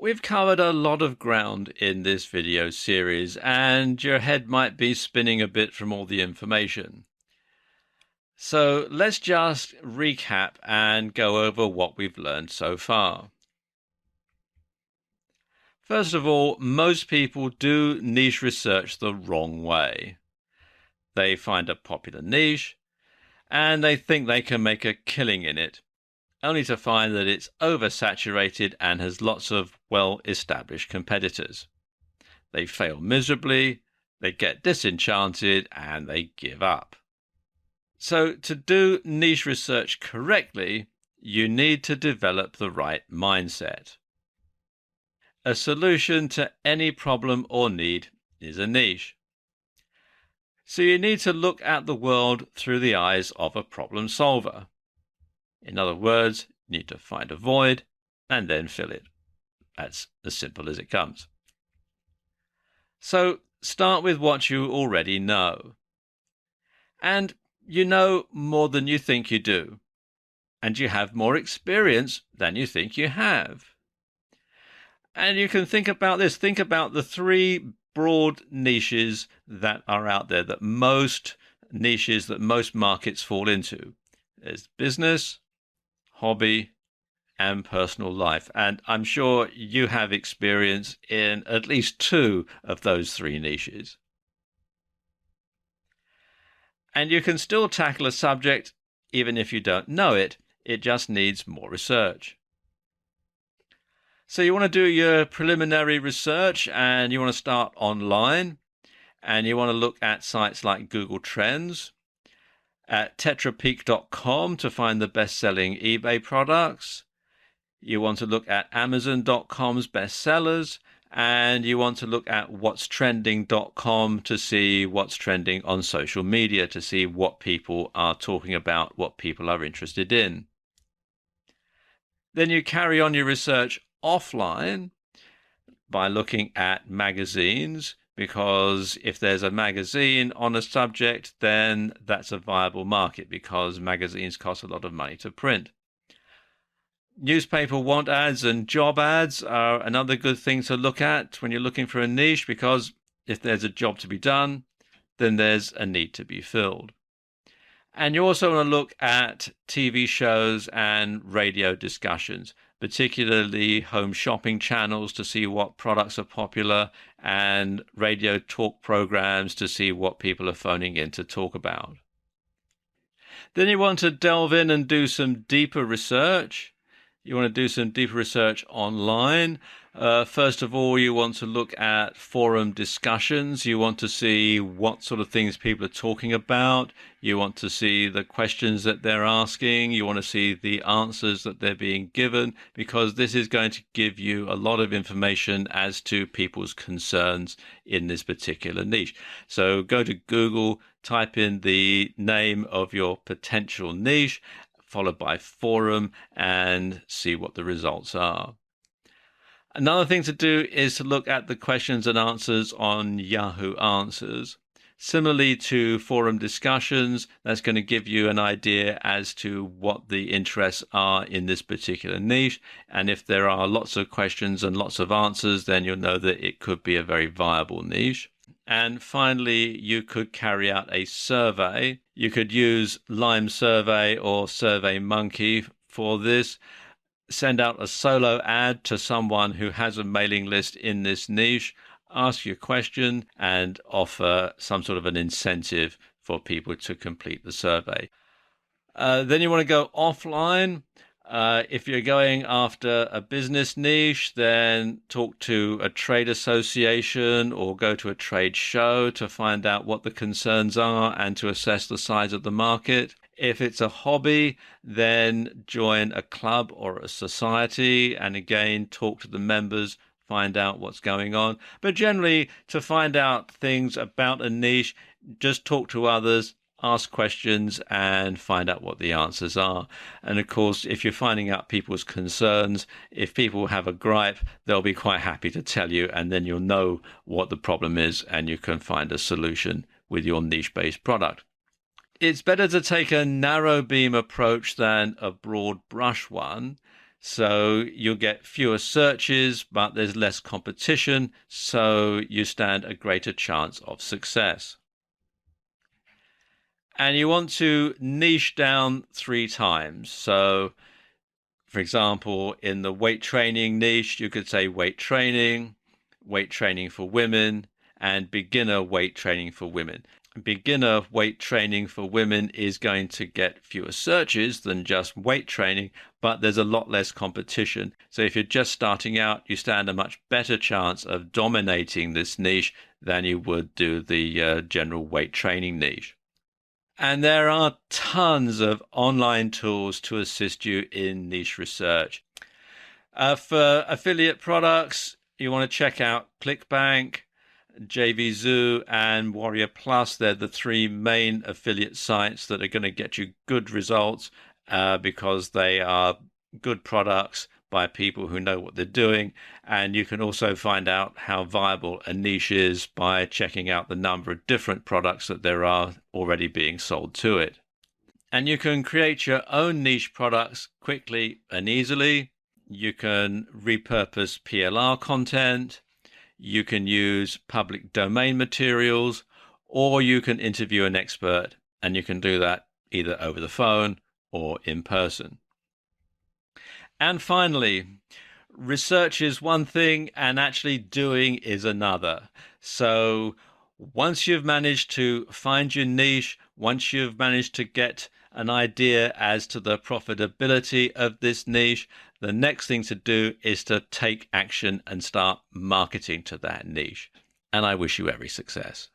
We've covered a lot of ground in this video series, and your head might be spinning a bit from all the information. So let's just recap and go over what we've learned so far. First of all, most people do niche research the wrong way. They find a popular niche, and they think they can make a killing in it, only to find that it's oversaturated and has lots of well-established competitors. They fail miserably, they get disenchanted, and they give up. So to do niche research correctly, you need to develop the right mindset. A solution to any problem or need is a niche. So you need to look at the world through the eyes of a problem solver. In other words, you need to find a void and then fill it. That's as simple as it comes. So start with what you already know. And you know more than you think you do. And you have more experience than you think you have. And you can think about this. Think about the three broad niches that are out there, that most markets fall into. There's business, hobby, and personal life. And I'm sure you have experience in at least two of those three niches. And you can still tackle a subject even if you don't know it. It just needs more research. So you want to do your preliminary research, and you want to start online, and you want to look at sites like Google Trends, at tetrapeak.com to find the best-selling eBay products. You want to look at Amazon.com's bestsellers, and you want to look at whatstrending.com to see what's trending on social media, to see what people are talking about, what people are interested in. Then you carry on your research offline by looking at magazines, because if there's a magazine on a subject, then that's a viable market, because magazines cost a lot of money to print. Newspaper want ads and job ads are another good thing to look at when you're looking for a niche, because if there's a job to be done, then there's a need to be filled. And you also want to look at TV shows and radio discussions, particularly home shopping channels, to see what products are popular, and radio talk programs to see what people are phoning in to talk about. Then you want to delve in and do some deeper research. You want to do some deeper research online. First of all, you want to look at forum discussions. You want to see what sort of things people are talking about. You want to see the questions that they're asking. You want to see the answers that they're being given, because this is going to give you a lot of information as to people's concerns in this particular niche. So go to Google, type in the name of your potential niche, followed by forum, and see what the results are. Another thing to do is to look at the questions and answers on Yahoo Answers. Similarly to forum discussions, that's going to give you an idea as to what the interests are in this particular niche. And if there are lots of questions and lots of answers, then you'll know that it could be a very viable niche. And finally, you could carry out a survey. You could use Lime Survey or SurveyMonkey for this. Send out a solo ad to someone who has a mailing list in this niche, ask your question, and offer some sort of an incentive for people to complete the survey. Then you want to go offline. If you're going after a business niche, then talk to a trade association or go to a trade show to find out what the concerns are and to assess the size of the market. If it's a hobby, then join a club or a society and again talk to the members, find out what's going on. But generally, to find out things about a niche, just talk to others, ask questions, and find out what the answers are. And of course, if you're finding out people's concerns, if people have a gripe, they'll be quite happy to tell you, and then you'll know what the problem is and you can find a solution with your niche-based product. It's better to take a narrow beam approach than a broad brush one. So you'll get fewer searches, but there's less competition, so you stand a greater chance of success. And you want to niche down 3 times. So, for example, in the weight training niche, you could say weight training for women, and beginner weight training for women. Beginner weight training for women is going to get fewer searches than just weight training, but there's a lot less competition. So if you're just starting out, you stand a much better chance of dominating this niche than you would do the general weight training niche. And there are tons of online tools to assist you in niche research. For affiliate products, you want to check out ClickBank, JVZoo, and Warrior Plus. They're the 3 main affiliate sites that are going to get you good results because they are good products by people who know what they're doing. And you can also find out how viable a niche is by checking out the number of different products that there are already being sold to it. And you can create your own niche products quickly and easily. You can repurpose PLR content. You can use public domain materials, or you can interview an expert, and you can do that either over the phone or in person. And finally, research is one thing and actually doing is another. So once you've managed to find your niche, once you've managed to get an idea as to the profitability of this niche, the next thing to do is to take action and start marketing to that niche. And I wish you every success.